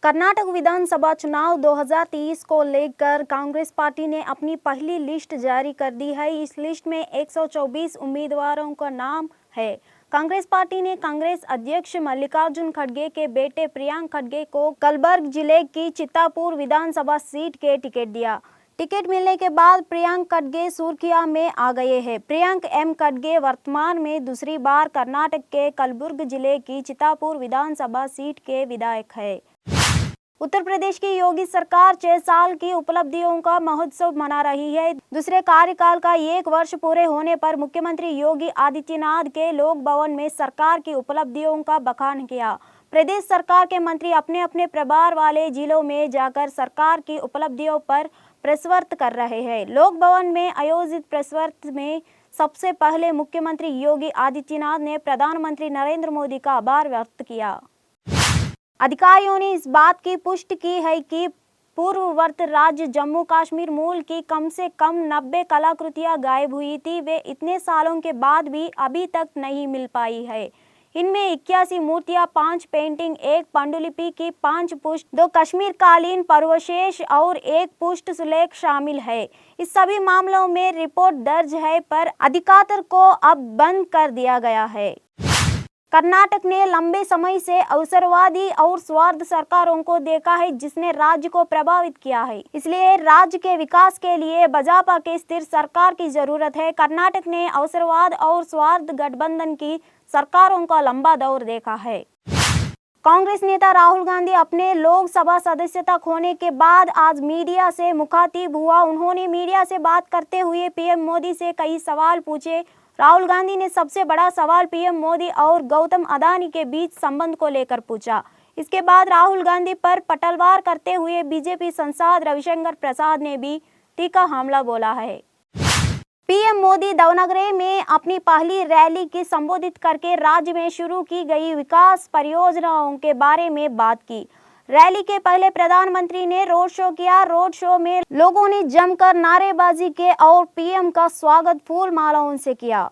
कर्नाटक विधानसभा चुनाव 2023 को लेकर कांग्रेस पार्टी ने अपनी पहली लिस्ट जारी कर दी है। इस लिस्ट में 124 उम्मीदवारों का नाम है। कांग्रेस पार्टी ने कांग्रेस अध्यक्ष मल्लिकार्जुन खड़गे के बेटे प्रियांक खड़गे को कलबुर्गी जिले की चित्तापुर विधानसभा सीट के टिकट दिया। टिकट मिलने के बाद प्रियांक खड़गे सुर्खियों में आ गए हैं। प्रियांक एम खड़गे वर्तमान में दूसरी बार कर्नाटक के कलबुर्गी जिले की चित्तापुर विधानसभा सीट के विधायक है। उत्तर प्रदेश की योगी सरकार 6 साल की उपलब्धियों का महोत्सव मना रही है। दूसरे कार्यकाल का 1 वर्ष पूरे होने पर मुख्यमंत्री योगी आदित्यनाथ के लोक भवन में सरकार की उपलब्धियों का बखान किया। प्रदेश सरकार के मंत्री अपने अपने प्रभार वाले जिलों में जाकर सरकार की उपलब्धियों पर प्रश्नोत्तर कर रहे हैं। लोक भवन में आयोजित प्रश्नोत्तर में सबसे पहले मुख्यमंत्री योगी आदित्यनाथ ने प्रधानमंत्री नरेंद्र मोदी का आभार व्यक्त किया। अधिकारियों ने इस बात की पुष्टि की है कि पूर्ववर्ती राज्य जम्मू कश्मीर मूल की कम से कम 90 कलाकृतियां गायब हुई थी। वे इतने सालों के बाद भी अभी तक नहीं मिल पाई है। इनमें 81 मूर्तियां, 5 पेंटिंग, 1 पांडुलिपि की 5 पुष्प, 2 कश्मीर कालीन पर्वशेष और 1 पुष्ट सुलेख शामिल है। इस सभी मामलों में रिपोर्ट दर्ज है, पर अधिकारियों को अब बंद कर दिया गया है। कर्नाटक ने लंबे समय से अवसरवादी और स्वार्थ सरकारों को देखा है, जिसने राज्य को प्रभावित किया है। इसलिए राज्य के विकास के लिए भाजपा के स्थिर सरकार की जरूरत है। कर्नाटक ने अवसरवाद और स्वार्थ गठबंधन की सरकारों का लंबा दौर देखा है। कांग्रेस नेता राहुल गांधी अपने लोकसभा सदस्यता खोने के बाद आज मीडिया से मुखातिब हुआ। उन्होंने मीडिया से बात करते हुए पीएम मोदी से कई सवाल पूछे। राहुल गांधी ने सबसे बड़ा सवाल पीएम मोदी और गौतम अदानी के बीच संबंध को लेकर पूछा। इसके बाद राहुल गांधी पर पलटवार करते हुए बीजेपी सांसद रविशंकर प्रसाद ने भी तीखा हमला बोला है। पीएम मोदी दावणगेरे में अपनी पहली रैली की संबोधित करके राज्य में शुरू की गई विकास परियोजनाओं के बारे में बात की। रैली के पहले प्रधानमंत्री ने रोड शो किया। रोड शो में लोगों ने जमकर नारेबाजी की और पीएम का स्वागत फूल मालाओं से किया।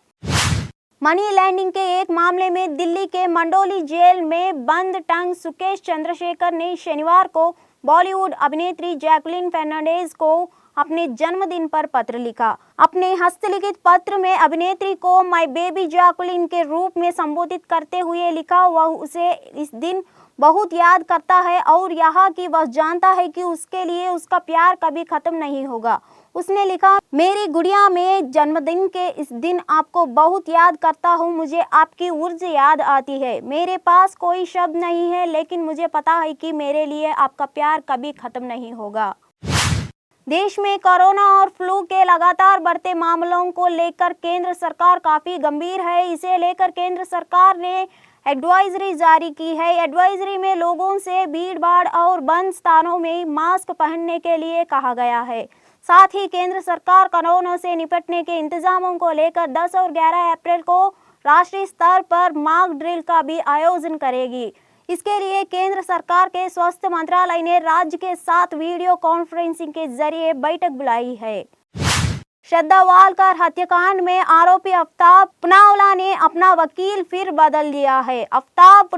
मनी लैंडिंग के एक मामले में दिल्ली के मंडोली जेल में बंद टंग सुकेश चंद्रशेखर ने शनिवार को बॉलीवुड अभिनेत्री जैकलीन फर्नांडीज को अपने जन्मदिन पर पत्र लिखा। अपने हस्तलिखित पत्र में अभिनेत्री को माय बेबी जैकलीन के रूप में संबोधित करते हुए लिखा, वह उसे इस दिन बहुत याद करता है और यहाँ कि वह जानता है कि उसके लिए उसका प्यार कभी खत्म नहीं होगा। उसने लिखा, मेरी गुड़िया, में जन्मदिन के इस दिन आपको बहुत याद करता हूँ। मुझे आपकी ऊर्जा याद आती है। मेरे पास कोई शब्द नहीं है, लेकिन मुझे पता है कि मेरे लिए आपका प्यार कभी खत्म नहीं होगा। देश में कोरोना और फ्लू के लगातार बढ़ते मामलों को लेकर केंद्र सरकार काफी गंभीर है। इसे लेकर केंद्र सरकार ने एडवाइजरी जारी की है। एडवाइजरी में लोगों से भीड़-भाड़ और बंद स्थानों में मास्क पहनने के लिए कहा गया है। साथ ही केंद्र सरकार कोरोना से निपटने के इंतजामों को लेकर 10 और 11 अप्रैल को राष्ट्रीय स्तर पर मॉक ड्रिल का भी आयोजन करेगी। इसके लिए केंद्र सरकार के स्वास्थ्य मंत्रालय ने राज्य के साथ वीडियो कॉन्फ्रेंसिंग के जरिए बैठक बुलाई है। श्रद्धा वालकर हत्याकांड में आरोपी आफ्ताब पूनावाला ने अपना वकील फिर बदल लिया है। आफ्ताब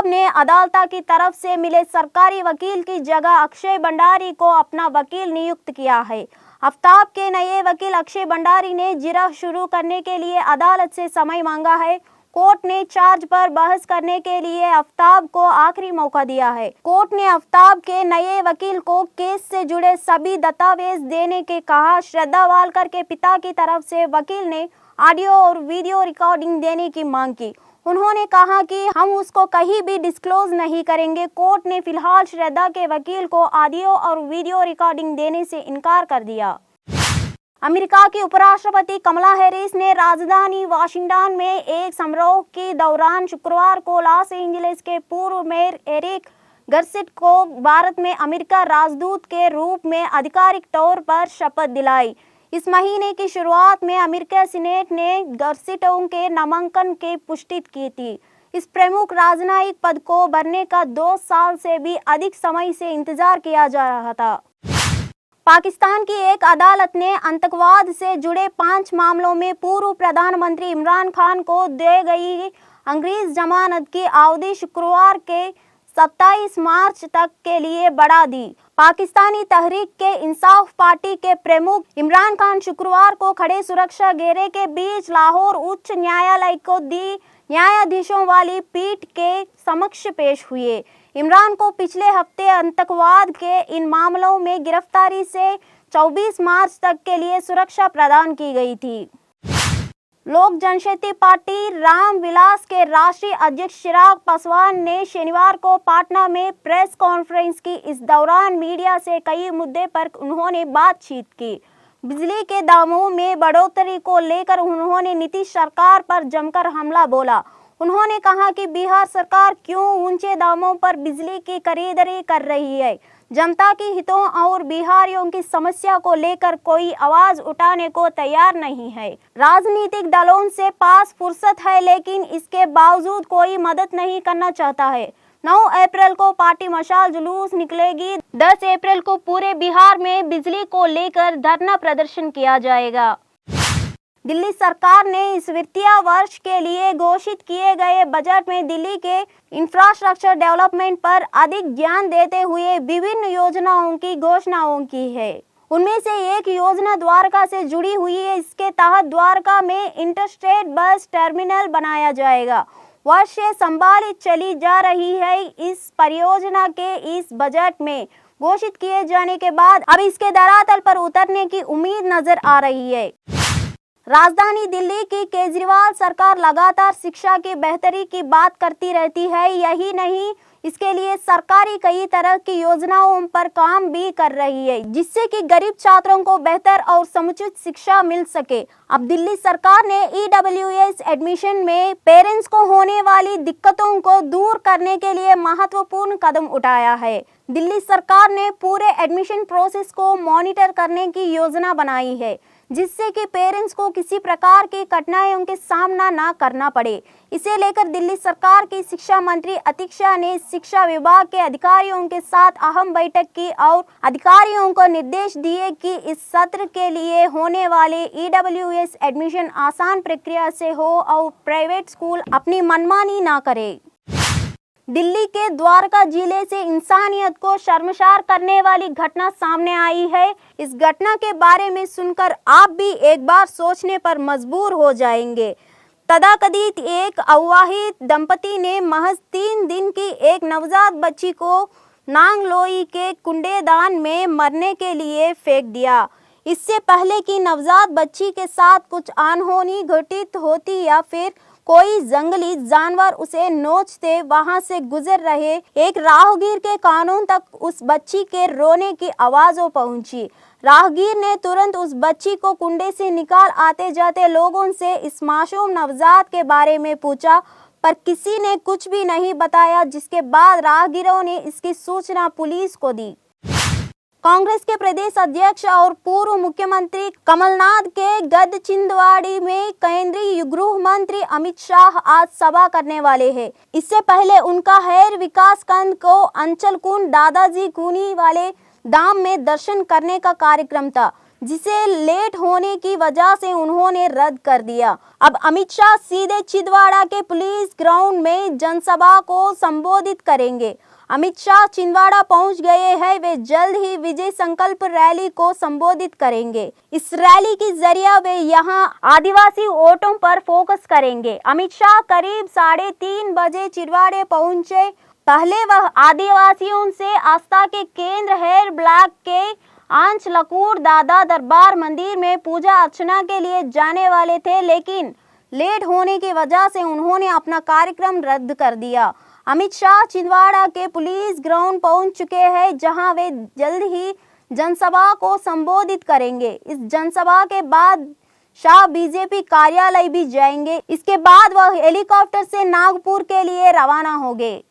ने अदालत की तरफ से मिले सरकारी वकील की जगह अक्षय भंडारी को अपना वकील नियुक्त किया है। आफ्ताब के नए वकील अक्षय भंडारी ने जिरह शुरू करने के लिए अदालत से समय मांगा है। कोर्ट ने चार्ज पर बहस करने के लिए आफ्ताब को आखिरी मौका दिया है। कोर्ट ने आफ्ताब के नए वकील को केस से जुड़े सभी दस्तावेज देने के कहा। श्रद्धा वालकर के पिता की तरफ से वकील ने ऑडियो और वीडियो रिकॉर्डिंग देने की मांग की। उन्होंने कहा कि हम उसको कहीं भी डिस्क्लोज नहीं करेंगे। कोर्ट ने फिलहाल श्रद्धा के वकील को ऑडियो और वीडियो रिकॉर्डिंग देने से इनकार कर दिया। अमेरिका की उपराष्ट्रपति कमला हैरिस ने राजधानी वाशिंगटन में एक समारोह के दौरान शुक्रवार को लॉस एंजलिस के पूर्व मेयर एरिक गर्सिट को भारत में अमेरिका राजदूत के रूप में आधिकारिक तौर पर शपथ दिलाई। इस महीने की शुरुआत में अमेरिका सीनेट ने गर्सिटों के नामांकन की पुष्टि की थी। इस प्रमुख राजनयिक पद को भरने का 2 साल से भी अधिक समय से इंतजार किया जा रहा था। पाकिस्तान की एक अदालत ने आतंकवाद से जुड़े 5 मामलों में पूर्व प्रधानमंत्री इमरान खान को दी गई अंग्रेज जमानत की अवधि शुक्रवार के 27 मार्च तक के लिए बढ़ा दी। पाकिस्तानी तहरीक के इंसाफ पार्टी के प्रमुख इमरान खान शुक्रवार को खड़े सुरक्षा घेरे के बीच लाहौर उच्च न्यायालय को दी न्यायाधीशों वाली पीठ के समक्ष पेश हुए। इमरान को पिछले हफ्ते आतंकवाद के इन मामलों में गिरफ्तारी से 24 मार्च तक के लिए सुरक्षा प्रदान की गई थी। लोक जनशक्ति पार्टी रामविलास के राष्ट्रीय अध्यक्ष चिराग पासवान ने शनिवार को पटना में प्रेस कॉन्फ्रेंस की। इस दौरान मीडिया से कई मुद्दे पर उन्होंने बातचीत की। बिजली के दामों में बढ़ोतरी को लेकर उन्होंने नीतीश सरकार पर जमकर हमला बोला। उन्होंने कहा कि बिहार सरकार क्यों ऊंचे दामों पर बिजली की खरीदारी कर रही है। जनता के हितों और बिहारियों की समस्या को लेकर कोई आवाज उठाने को तैयार नहीं है। राजनीतिक दलों से पास फुर्सत है, लेकिन इसके बावजूद कोई मदद नहीं करना चाहता है। 9 अप्रैल को पार्टी मशाल जुलूस निकलेगी। 10 अप्रैल को पूरे बिहार में बिजली को लेकर धरना प्रदर्शन किया जाएगा। दिल्ली सरकार ने इस वित्तीय वर्ष के लिए घोषित किए गए बजट में दिल्ली के इंफ्रास्ट्रक्चर डेवलपमेंट पर अधिक ध्यान देते हुए विभिन्न योजनाओं की घोषणाओं की है। उनमें से एक योजना द्वारका से जुड़ी हुई है। इसके तहत द्वारका में इंटरस्टेट बस टर्मिनल बनाया जाएगा। वर्ष से संभालित चली जा रही है। इस परियोजना के इस बजट में घोषित किए जाने के बाद अब इसके धरातल पर उतरने की उम्मीद नजर आ रही है। राजधानी दिल्ली की केजरीवाल सरकार लगातार शिक्षा की बेहतरी की बात करती रहती है। यही नहीं, इसके लिए सरकारी कई तरह की योजनाओं पर काम भी कर रही है, जिससे कि गरीब छात्रों को बेहतर और समुचित शिक्षा मिल सके। अब दिल्ली सरकार ने EWS एडमिशन में पेरेंट्स को होने वाली दिक्कतों को दूर करने के लिए महत्वपूर्ण कदम उठाया है। दिल्ली सरकार ने पूरे एडमिशन प्रोसेस को मॉनिटर करने की योजना बनाई है, जिससे कि पेरेंट्स को किसी प्रकार की कठिनाइयों के सामना ना करना पड़े। इसे लेकर दिल्ली सरकार की शिक्षा मंत्री अतिक शाह ने शिक्षा विभाग के अधिकारियों के साथ अहम बैठक की और अधिकारियों को निर्देश दिए कि इस सत्र के लिए होने वाले EWS एडमिशन आसान प्रक्रिया से हो और प्राइवेट स्कूल अपनी मनमानी ना करे। दिल्ली के द्वारका जिले से इंसानियत को शर्मसार करने वाली घटना सामने आई है। इस घटना के बारे में सुनकर आप भी एक बार सोचने पर मजबूर हो जाएंगे। तथाकथित एक अविवाहित दंपति ने महज 3 दिन की एक नवजात बच्ची को नांगलोई के कूड़ेदान में मरने के लिए फेंक दिया। इससे पहले कि नवजात बच्ची के साथ कुछ अनहोनी घटित होती या फिर कोई जंगली जानवर उसे नोचते, वहां से गुजर रहे एक राहगीर के कानों तक उस बच्ची के रोने की आवाज़ पहुंची। राहगीर ने तुरंत उस बच्ची को कुंडे से निकाल आते जाते लोगों से इस मासूम नवजात के बारे में पूछा, पर किसी ने कुछ भी नहीं बताया, जिसके बाद राहगीरों ने इसकी सूचना पुलिस को दी। कांग्रेस के प्रदेश अध्यक्ष और पूर्व मुख्यमंत्री कमलनाथ के गढ़चिंदवाड़ी में केंद्रीय गृह मंत्री अमित शाह आज सभा करने वाले हैं। इससे पहले उनका हैर विकासखंड को अंचल कुंड दादाजी कुनी वाले धाम में दर्शन करने का कार्यक्रम था, जिसे लेट होने की वजह से उन्होंने रद्द कर दिया। अब अमित शाह सीधे छिंदवाड़ा के पुलिस ग्राउंड में जनसभा को संबोधित करेंगे। अमित शाह छिंदवाड़ा पहुंच गए हैं। वे जल्द ही विजय संकल्प रैली को संबोधित करेंगे। इस रैली के जरिए वे यहां आदिवासी वोटों पर फोकस करेंगे। अमित शाह करीब 3:30 बजे छिंदवाड़ा पहुंचे। पहले वह आदिवासियों से आस्था के केंद्र हेर ब्लॉक के आंच लकूर दादा दरबार मंदिर में पूजा अर्चना के लिए जाने वाले थे, लेकिन लेट होने की वजह से उन्होंने अपना कार्यक्रम रद्द कर दिया। अमित शाह छिंदवाड़ा के पुलिस ग्राउंड पहुंच चुके हैं, जहां वे जल्द ही जनसभा को संबोधित करेंगे। इस जनसभा के बाद शाह बीजेपी कार्यालय भी जाएंगे। इसके बाद वह हेलीकॉप्टर से नागपुर के लिए रवाना होंगे।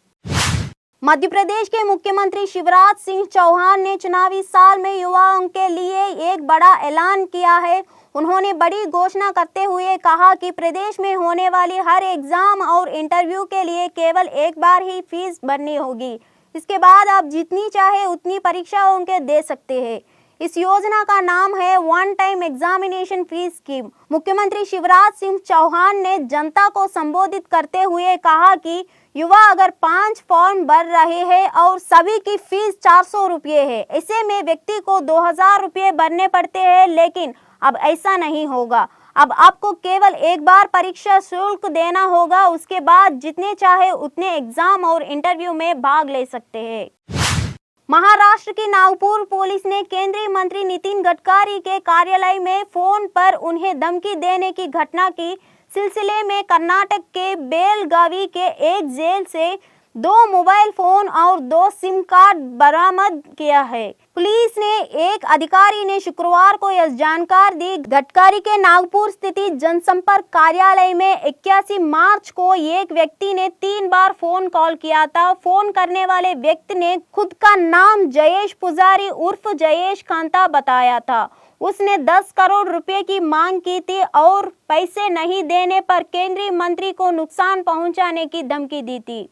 मध्य प्रदेश के मुख्यमंत्री शिवराज सिंह चौहान ने चुनावी साल में युवाओं के लिए एक बड़ा ऐलान किया है। उन्होंने बड़ी घोषणा करते हुए कहा कि प्रदेश में होने वाली हर एग्जाम और इंटरव्यू के लिए केवल एक बार ही फीस भरनी होगी। इसके बाद आप जितनी चाहे उतनी परीक्षाओं के दे सकते हैं। इस योजना का नाम है one time examination fees scheme. मुख्यमंत्री शिवराज सिंह चौहान ने जनता को संबोधित करते हुए कहा कि युवा अगर 5 फॉर्म भर रहे हैं और सभी की फीस 400 रुपये है, ऐसे में व्यक्ति को 2000 रुपये भरने पड़ते हैं, लेकिन अब ऐसा नहीं होगा। अब आपको केवल एक बार परीक्षा शुल्क देना होगा, उसके बाद जितने चाहे उतने एग्जाम और इंटरव्यू में भाग ले सकते हैं। महाराष्ट्र की नागपुर पुलिस ने केंद्रीय मंत्री नितिन गडकरी के कार्यालय में फोन पर उन्हें धमकी देने की घटना की सिलसिले में कर्नाटक के बेलगावी के एक जेल से 2 मोबाइल फोन और 2 सिम कार्ड बरामद किया है। पुलिस ने एक अधिकारी ने शुक्रवार को यह जानकारी दी। गडकरी के नागपुर स्थित जनसंपर्क कार्यालय में 81 मार्च को एक व्यक्ति ने 3 बार फोन कॉल किया था। फोन करने वाले व्यक्ति ने खुद का नाम जयेश पुजारी उर्फ जयेश कांता बताया था। उसने 10 करोड़ रुपए की मांग की थी और पैसे नहीं देने पर केंद्रीय मंत्री को नुकसान पहुंचाने की धमकी दी थी।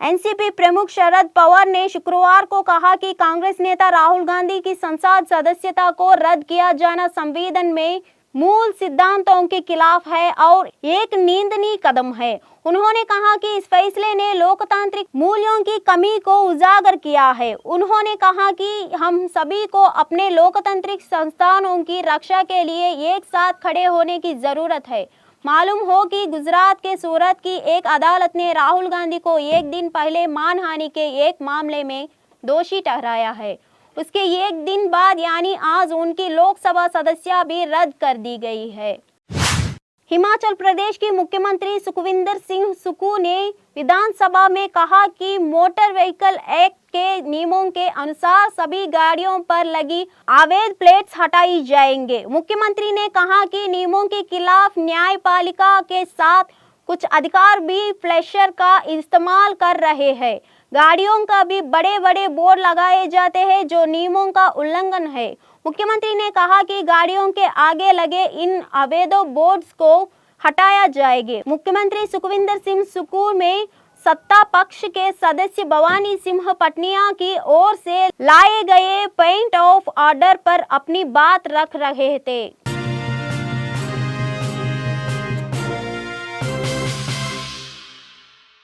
एनसीपी प्रमुख शरद पवार ने शुक्रवार को कहा कि कांग्रेस नेता राहुल गांधी की संसद सदस्यता को रद्द किया जाना संविधान में मूल सिद्धांतों के खिलाफ है और एक निंदनीय कदम है। उन्होंने कहा कि इस फैसले ने लोकतांत्रिक मूल्यों की कमी को उजागर किया है। उन्होंने कहा कि हम सभी को अपने लोकतांत्रिक संस्थानों की रक्षा के लिए एक साथ खड़े होने की जरूरत है। मालूम हो कि गुजरात के सूरत की एक अदालत ने राहुल गांधी को एक दिन पहले मानहानि के एक मामले में दोषी ठहराया है। उसके एक दिन बाद यानी आज उनकी लोकसभा सदस्यता भी रद्द कर दी गई है। हिमाचल प्रदेश के मुख्यमंत्री सुखविंदर सिंह सुक्खू ने विधानसभा में कहा कि मोटर व्हीकल एक्ट के नियमों के अनुसार सभी गाड़ियों पर लगी अवैध प्लेट्स हटाई जाएंगे। मुख्यमंत्री ने कहा कि नियमों के खिलाफ न्यायपालिका के साथ कुछ अधिकार भी फ्लैशर का इस्तेमाल कर रहे हैं। गाड़ियों का भी बड़े बड़े बोर्ड लगाए जाते हैं जो नियमों का उल्लंघन है। मुख्यमंत्री ने कहा कि गाड़ियों के आगे लगे इन अवैध बोर्ड्स को हटाया जाएगा। मुख्यमंत्री सुखविंदर सिंह सुक्खू में सत्ता पक्ष के सदस्य भवानी सिंह पटनिया की ओर से लाए गए पॉइंट ऑफ ऑर्डर पर अपनी बात रख रहे थे।